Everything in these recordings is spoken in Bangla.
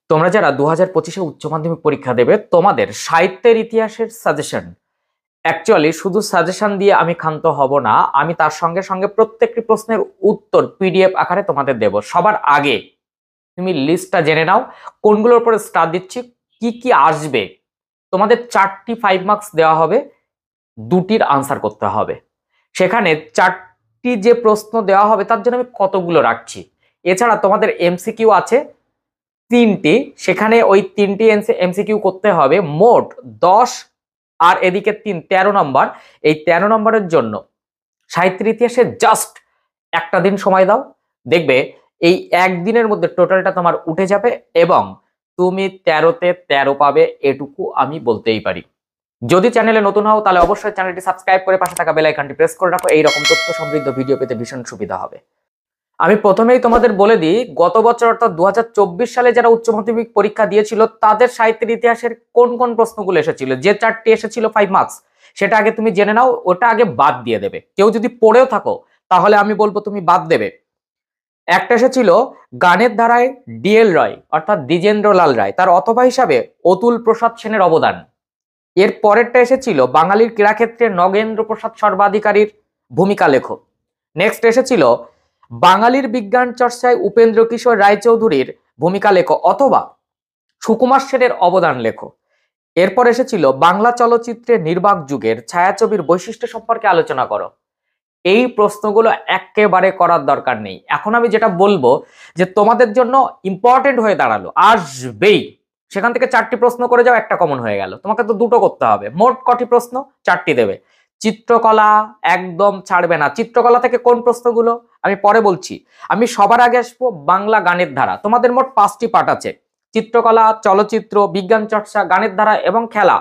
তোমরা যারা 2025-এ উচ্চ মাধ্যমিক পরীক্ষা দেবে তোমাদের সাহিত্যের ইতিহাসের সাজেশন, অ্যাকচুয়ালি শুধু সাজেশন দিয়ে আমি ক্ষান্ত হব না, আমি তার সঙ্গে সঙ্গে প্রত্যেকটি প্রশ্নের উত্তর পিডিএফ আকারে তোমাদের দেব। সবার আগে তুমি লিস্টটা জেনে নাও কোনগুলোর উপরে স্টার দিচ্ছি, কি কি আসবে। তোমাদের 4টি 5 মার্কস দেওয়া হবে, 2টির আনসার করতে হবে। সেখানে 4টি যে প্রশ্ন দেওয়া হবে তার জন্য আমি কতগুলো রাখছি। এছাড়া তোমাদের এমসিকিউ আছে 3টি, সেখানে ওই 3টি এমসিকিউ করতে হবে। মোট 10 আর এদিকে 3, 13 নম্বর। এই 13 নম্বরের জন্য সাহিত্যের ইতিহাসে জাস্ট একটা দিন সময় দাও, দেখবে এই একদিনের মধ্যে টোটালটা তোমার উঠে যাবে এবং তুমি 13তে 13 পাবে, এটুকু আমি বলতেই পারি। যদি চ্যানেলে নতুন হও তাহলে অবশ্যই চ্যানেলটি সাবস্ক্রাইব করে পাশে থাকা বেল আইকনটি প্রেস করে রাখো, এইরকম তথ্য সমৃদ্ধ ভিডিও পেতে ভীষণ সুবিধা হবে। আমি প্রথমেই তোমাদের বলে দিই, গত বছর অর্থাৎ 2024 সালে যারা উচ্চ মাধ্যমিক পরীক্ষা দিয়েছিল তাদের সাহিত্যের ইতিহাসের কোন কোন প্রশ্নগুলো এসেছিল। যে 4টি এসেছিল 5 মার্কস, সেটা আগে তুমি জেনে নাও, ওটা আগে বাদ দিয়ে দেবে। কেউ যদি পড়েও থাকো তাহলে আমি বলবো তুমি বাদ দেবে। একটা এসেছিল গানের ধারায় ডিএল রায় অর্থাৎ দ্বিজেন্দ্রলাল রায়, তার অথবা হিসাবে অতুল প্রসাদ সেনের অবদান। এর পরেরটা এসেছিল বাঙালির ক্রীড়াক্ষেত্রে নগেন্দ্র প্রসাদ সর্বাধিকারীর ভূমিকা লেখো। নেক্সট এসেছিল বাঙালির বিজ্ঞান চর্চায় উপেন্দ্র কিশোর রায়চৌধুরীর ভূমিকা লেখো অথবা সুকুমার সেনের অবদান লেখো। এরপর এসেছিল বাংলা চলচ্চিত্রে নির্বাক যুগের ছায়াছবির বৈশিষ্ট্য সম্পর্কে আলোচনা করো। এই প্রশ্নগুলো একেবারে করার দরকার নেই। এখন আমি যেটা বলবো যে তোমাদের জন্য ইম্পর্টেন্ট হয়ে দাঁড়ালো, আসবেই। সেখান থেকে 4টি প্রশ্ন করে যাও, একটা কমন হয়ে গেল। তোমাকে তো 2টো করতে হবে। মোট কটি প্রশ্ন? 4টি দেবে। চিত্রকলা একদম ছাড়বে না। চিত্রকলা থেকে কোন প্রশ্নগুলো আমি পরে বলছি। আমি সবার আগে আসবো বাংলা গানের ধারা। তোমাদের মোট 5টি পার্ট আছে: চিত্রকলা, চলচ্চিত্র, বিজ্ঞান চর্চা, গানের ধারা এবং খেলা।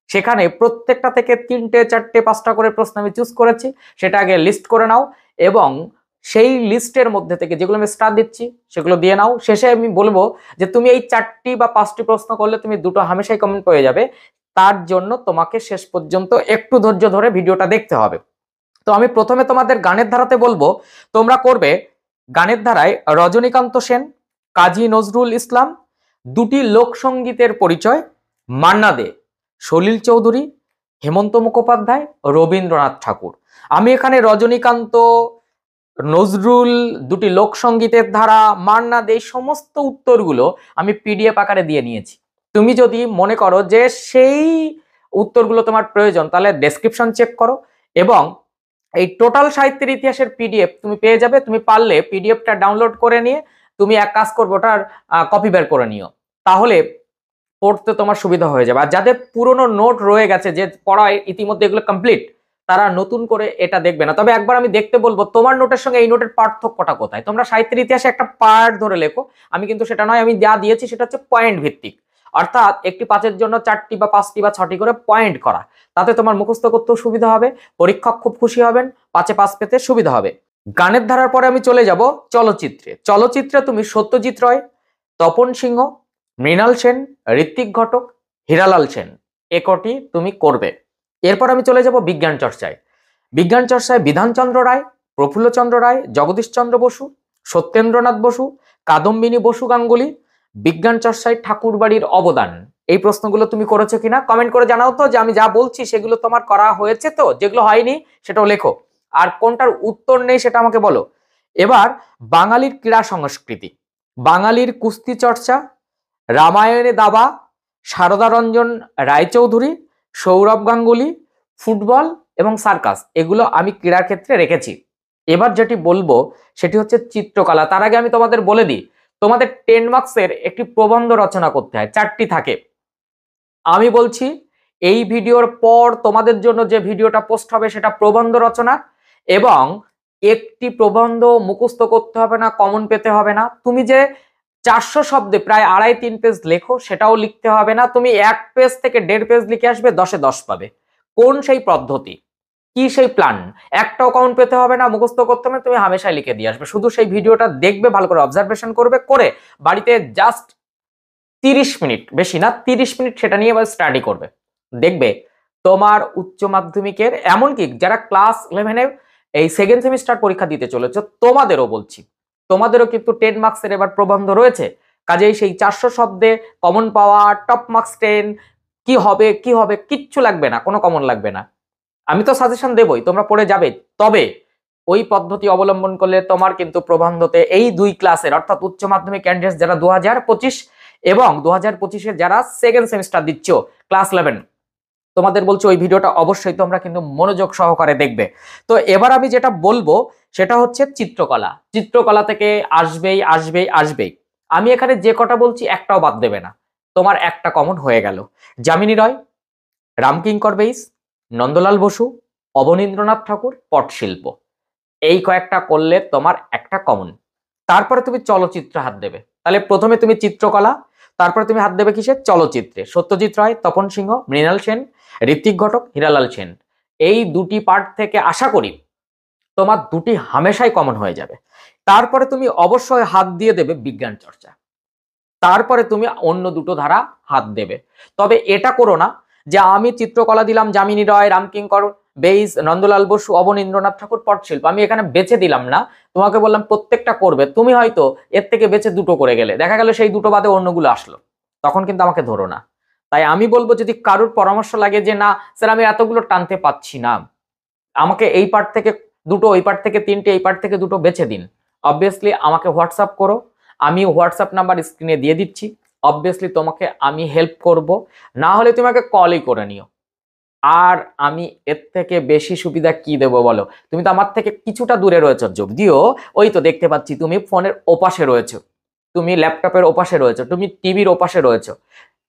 সেখানে প্রত্যেকটা থেকে 3টে 4টে 5টা করে প্রশ্ন আমি চুজ করেছি, সেটা আগে লিস্ট করে নাও এবং সেই লিস্টের মধ্যে থেকে যেগুলো আমি স্টার দিচ্ছি সেগুলো দিয়ে নাও। শেষে আমি বলবো যে তুমি এই 4টি বা 5টি প্রশ্ন করলে তুমি 2টো হামেশাই কমেন্ট পেয়ে যাবে। তার জন্য তোমাকে শেষ পর্যন্ত একটু ধৈর্য ধরে ভিডিওটা দেখতে হবে। তো আমি প্রথমে তোমাদের গানের ধারাতে বলবো, তোমরা করবে গানের ধারায় রজনীকান্ত সেন, কাজী নজরুল ইসলাম, 2টি লোকসঙ্গীতের পরিচয়, মান্না দে, সলিল চৌধুরী, হেমন্ত মুখোপাধ্যায়, রবীন্দ্রনাথ ঠাকুর। আমি এখানে রজনীকান্ত, নজরুল, 2টি লোকসঙ্গীতের ধারা, মান্না দে, সমস্ত উত্তরগুলো আমি পিডিএফ আকারে দিয়ে নিয়েছি। তুমি যদি মনে করো যে সেই উত্তরগুলো তোমার প্রয়োজন তাহলে ডেসক্রিপশন চেক করো এবং এই টোটাল সাহিত্যের ইতিহাসের পিডিএফ তুমি পেয়ে যাবে। তুমি পারলে পিডিএফটা ডাউনলোড করে নিয়ে তুমি এক কাজ করবে, ওটার কপি বের করে নিও, তাহলে পড়তে তোমার সুবিধা হয়ে যাবে। আর যাদের পুরনো নোট রয়ে গেছে, যে পড়া ইতিমধ্যে এগুলো কমপ্লিট, তারা নতুন করে এটা দেখবে না। তবে একবার আমি দেখতে বলবো তোমার নোটের সঙ্গে এই নোটের পার্থক্যটা কোথায়। তোমরা সাহিত্যের ইতিহাসে একটা পার্ট ধরে লেখো, আমি কিন্তু সেটা নয়, আমি যা দিয়েছি সেটা হচ্ছে পয়েন্ট ভিত্তিক, অর্থাৎ একটি পাঁচের জন্য 4টি বা 5টি বা 6টি করে পয়েন্ট করা। তাতে তোমার মুখস্থ করতেও সুবিধা হবে, পরীক্ষক খুব খুশি হবেন, 5-এ 5 পেতে সুবিধা হবে। গানের ধারার পরে আমি চলে যাব চলচ্চিত্রে। চলচ্চিত্রে তুমি সত্যজিৎ রায়, তপন সিংহ, মৃণাল সেন, ঋত্বিক ঘটক, হীরালাল সেন, একটি তুমি করবে। এরপর আমি চলে যাব বিজ্ঞান চর্চায়। বিজ্ঞান চর্চায় বিধানচন্দ্র রায়, প্রফুল্লচন্দ্র রায়, জগদীশচন্দ্র বসু, সত্যেন্দ্রনাথ বসু, কাদম্বিনী বসু গাঙ্গুলি, বিজ্ঞান চর্চায় ঠাকুরবাড়ির অবদান। এই প্রশ্নগুলো তুমি করেছো কিনা কমেন্ট করে জানাও তো, যে আমি যা বলছি সেগুলো তোমার করা হয়েছে তো। যেগুলো হয়নি সেটাও লেখো, আর কোনটার উত্তর নেই সেটা আমাকে বলো। এবার বাঙালির ক্রীড়া সংস্কৃতি, বাঙালির কুস্তি চর্চা, রামায়ণে দাবা, সারদা রঞ্জন রায়চৌধুরী, সৌরভ গাঙ্গুলি, ফুটবল এবং সার্কাস, এগুলো আমি ক্রীড়ার ক্ষেত্রে রেখেছি। এবার যেটি বলবো সেটি হচ্ছে চিত্রকলা। তার আগে আমি তোমাদের বলে দিই, তোমাদের 10 মার্কসের একটি প্রবন্ধ রচনা করতে হয়, 4টি থাকে। আমি বলছি এই ভিডিওর পর তোমাদের জন্য যে ভিডিওটা পোস্ট হবে সেটা প্রবন্ধ রচনা, এবং একটি প্রবন্ধ মুখস্থ করতে হবে না, কমন পেতে হবে না। তুমি যে 400 শব্দে প্রায় 2.5-3 পেজ লেখো সেটাও লিখতে হবে না। তুমি 1 পেজ থেকে 1.5 পেজ লিখে আসবে, 10-এ 10 পাবে। কোন সেই পদ্ধতি, কি সেই প্ল্যান, একটাও কাউন্ট পেতে হবে না, মুখস্থ করতে হবে, তুমি হামেশাই লিখে দিয়ে আসবে। শুধু সেই ভিডিওটা দেখবে, ভালো করে অবজারভেশন করবে, করে বাড়িতে জাস্ট 30 মিনিট, বেশি না 30 মিনিট সেটা নিয়ে এবার স্টাডি করবে। দেখবে তোমার উচ্চ মাধ্যমিকের, এমনকি যারা ক্লাস 11-এ এই সেকেন্ড সেমিস্টার পরীক্ষা দিতে চলেছে তোমাদেরও বলছি, তোমাদেরও কিন্তু 10 মার্কসের এবার প্রবন্ধ রয়েছে। কাজেই সেই 400 শব্দে কমন পাওয়া, টপ মার্কস 10, কি হবে কিচ্ছু লাগবে না, কোনো কমন লাগবে না। আমি তো সাজেশন দেবই, তোমরা পড়ে যাবে। তবে ওই পদ্ধতি অবলম্বন করলে তোমার কিন্তু প্রবন্ধতে এই 2 ক্লাসের অর্থাৎ উচ্চ মাধ্যমিক ক্যান্ডিডেটস যারা 2025 এবং 2025 যারা সেকেন্ড সেমিস্টার দিচ্ছ ক্লাস 11, তোমাদের বলছি ওই ভিডিওটা অবশ্যই তোমরা কিন্তু মনোযোগ সহকারে দেখবে। তো এবার আমি যেটা বলবো সেটা হচ্ছে চিত্রকলা। চিত্রকলা থেকে আসবেই। আমি এখানে যে কটা বলছি একটাও বাদ দেবে না, তোমার একটা কমন হয়ে গেল। যামিনী রায়, রামকিঙ্কর বেইজ, নন্দলাল বসু, অবনীন্দ্রনাথ ঠাকুর, পটশিল্প, এই কয়েকটা করলে তোমার একটা কমন। তারপরে তুমি চলচ্চিত্রে হাত দেবে। তাহলে প্রথমে তুমি চিত্রকলা, তারপরে তুমি হাত দেবে কিসে? চলচ্চিত্রে। সত্যজিৎ রায়, তপন সিংহ, মৃণাল সেন, ঋত্বিক ঘটক, হীরালাল সেন, এই দুটি পার্ট থেকে আশা করি তোমার দুটি হামেশাই কমন হয়ে যাবে। তারপরে তুমি অবশ্যই হাত দিয়ে দেবে বিজ্ঞান চর্চা, তারপরে তুমি অন্য দুটো ধারা হাত দেবে। তবে এটা করো না যে আমি চিত্রকলা দিলাম যামিনী রায়, রামকিঙ্কর বেইজ, নন্দলাল বসু, অবনীন্দ্রনাথ ঠাকুর, পটশিল্প, আমি এখানে বেছে দিলাম না, তোমাকে বললাম প্রত্যেকটা করবে, তুমি হয়তো এর থেকে বেছে দুটো করে গেলে, দেখা গেল সেই দুটো বাদে অন্যগুলো আসলো, তখন কিন্তু আমাকে ধরো না। তাই আমি বলবো যদি কারোর পরামর্শ লাগে যে না স্যার আমি এতগুলো টানতে পাচ্ছি না, আমাকে এই পার্ট থেকে দুটো, ওই পার্ট থেকে তিনটে, এই পার্ট থেকে দুটো বেছে দিন, অবভিয়াসলি আমাকে হোয়াটসঅ্যাপ করো, আমি হোয়াটসঅ্যাপ নাম্বার স্ক্রিনে দিয়ে দিচ্ছি, অবভিয়াসলি তোমাকে আমি হেল্প করব, না হলে তোমাকে কলই করে নিও। আর আমি এর থেকে বেশি সুবিধা কি দেবো বলো? তুমি তো আমার থেকে কিছুটা দূরে রয়েছো, যদিও ওই তো দেখতে পাচ্ছি তুমি ফোনের ওপাশে রয়েছো, তুমি ল্যাপটপের ওপাশে রয়েছো, তুমি টিভির ওপাশে রয়েছো,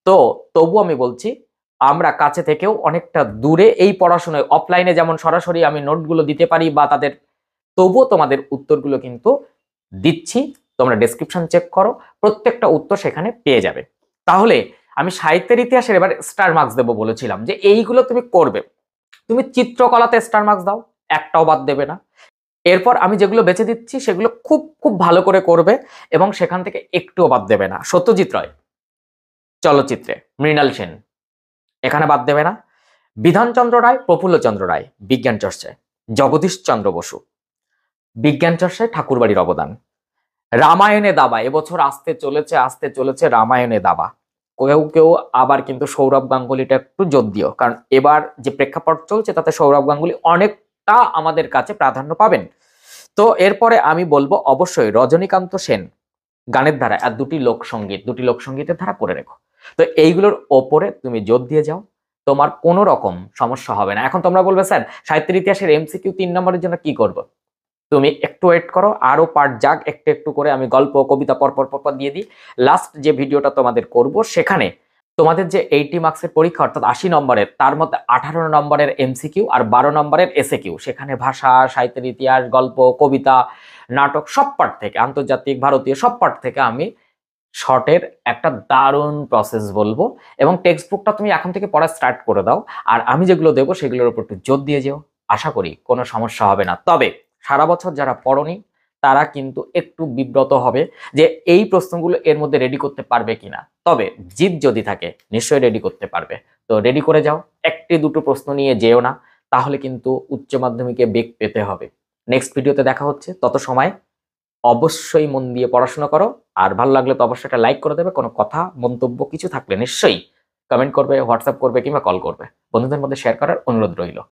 তো তবু আমি বলছি আমরা কাছে থেকেও অনেকটা দূরে এই পড়াশোনায়, অফলাইনে যেমন সরাসরি আমি নোটগুলো দিতে পারি বা তাদের, তবুও তোমাদের উত্তরগুলো কিন্তু দিচ্ছি, তোমরা ডেসক্রিপশন চেক করো, প্রত্যেকটা উত্তর সেখানে পেয়ে যাবে। তাহলে আমি সাহিত্যের ইতিহাসের এবার স্টার মার্কস দেবো বলেছিলাম যে এইগুলো তুমি করবে। তুমি চিত্রকলাতে স্টার মার্কস দাও, একটাও বাদ দেবে না। এরপর আমি যেগুলো বেছে দিচ্ছি সেগুলো খুব খুব ভালো করে করবে এবং সেখান থেকে একটুও বাদ দেবে না। সত্যজিৎ রায় চলচ্চিত্রে, মৃণাল সেন এখানে বাদ দেবে না, বিধানচন্দ্র রায়, প্রফুল্লচন্দ্র রায় বিজ্ঞান চর্চায়, জগদীশ চন্দ্র বসু বিজ্ঞান চর্চায় ঠাকুরবাড়ির অবদান, রামায়ণে দাবা এবছর আসতে চলেছে রামায়ণে দাবা, কেউ আবার কিন্তু সৌরভ গাঙ্গুলিটা একটু জোর দিও, কারণ এবার যে প্রেক্ষাপট চলছে তাতে সৌরভ গাঙ্গুলি অনেকটা আমাদের কাছে প্রাধান্য পাবেন। তো এরপরে আমি বলবো অবশ্যই রজনীকান্ত সেন গানের ধারা আর দুটি লোকসঙ্গীতের ধারা করে রেখো। তো এইগুলোর ওপরে তুমি জোর দিয়ে যাও, তোমার কোনো রকম সমস্যা হবে না। এখন তোমরা বলবে স্যার সাহিত্যের ইতিহাসের এমসিকিউ 3 নম্বরের জন্য কি করব? তুমি একটু ওয়েট করো, আরো পার্ট যাক, একটু একটু করে আমি গল্প কবিতা পরপর দিয়ে দিই। লাস্ট যে ভিডিওটা তোমাদের করব সেখানে তোমাদের যে 80 মার্কসের পরীক্ষা অর্থাৎ 80 নম্বরের, তার মধ্যে 18 নম্বরের এমসিকিউ আর 12 নম্বরের এসএকিউ, সেখানে ভাষা, সাহিত্যের ইতিহাস, গল্প, কবিতা, নাটক সব পার্ট থেকে, আন্তর্জাতিক, ভারতীয় সব পার্ট থেকে আমি শর্টের একটা দারুণ প্রসেস বলবো, এবং টেক্সট বুকটা তুমি এখন থেকে পড়া স্টার্ট করে দাও, আর আমি যেগুলো দেবো সেগুলোর উপর একটু জোর দিয়ে যেও, আশা করি কোনো সমস্যা হবে না। তবে সারা বছর যারা পড়নি তারা কিন্তু একটু বিব্রত হবে যে এই প্রশ্নগুলো এর মধ্যে রেডি করতে পারবে কিনা, তবে জিদ যদি থাকে নিশ্চয়ই রেডি করতে পারবে। তো রেডি করে যাও, একটি দুটো প্রশ্ন নিয়ে যেও না, তাহলে কিন্তু উচ্চ মাধ্যমিকে বেগ পেতে হবে। নেক্সট ভিডিওতে দেখা হচ্ছে, তত সময় অবশ্যই মন দিয়ে পড়াশোনা করো, আর ভালো লাগলে তো অবশ্যই একটা লাইক করে দেবে, কোনো কথা মন্তব্য কিছু থাকলে নিশ্চয়ই কমেন্ট করবে, হোয়াটসঅ্যাপ করবে কিংবা কল করবে, বন্ধুদের মধ্যে শেয়ার করার অনুরোধ রইল।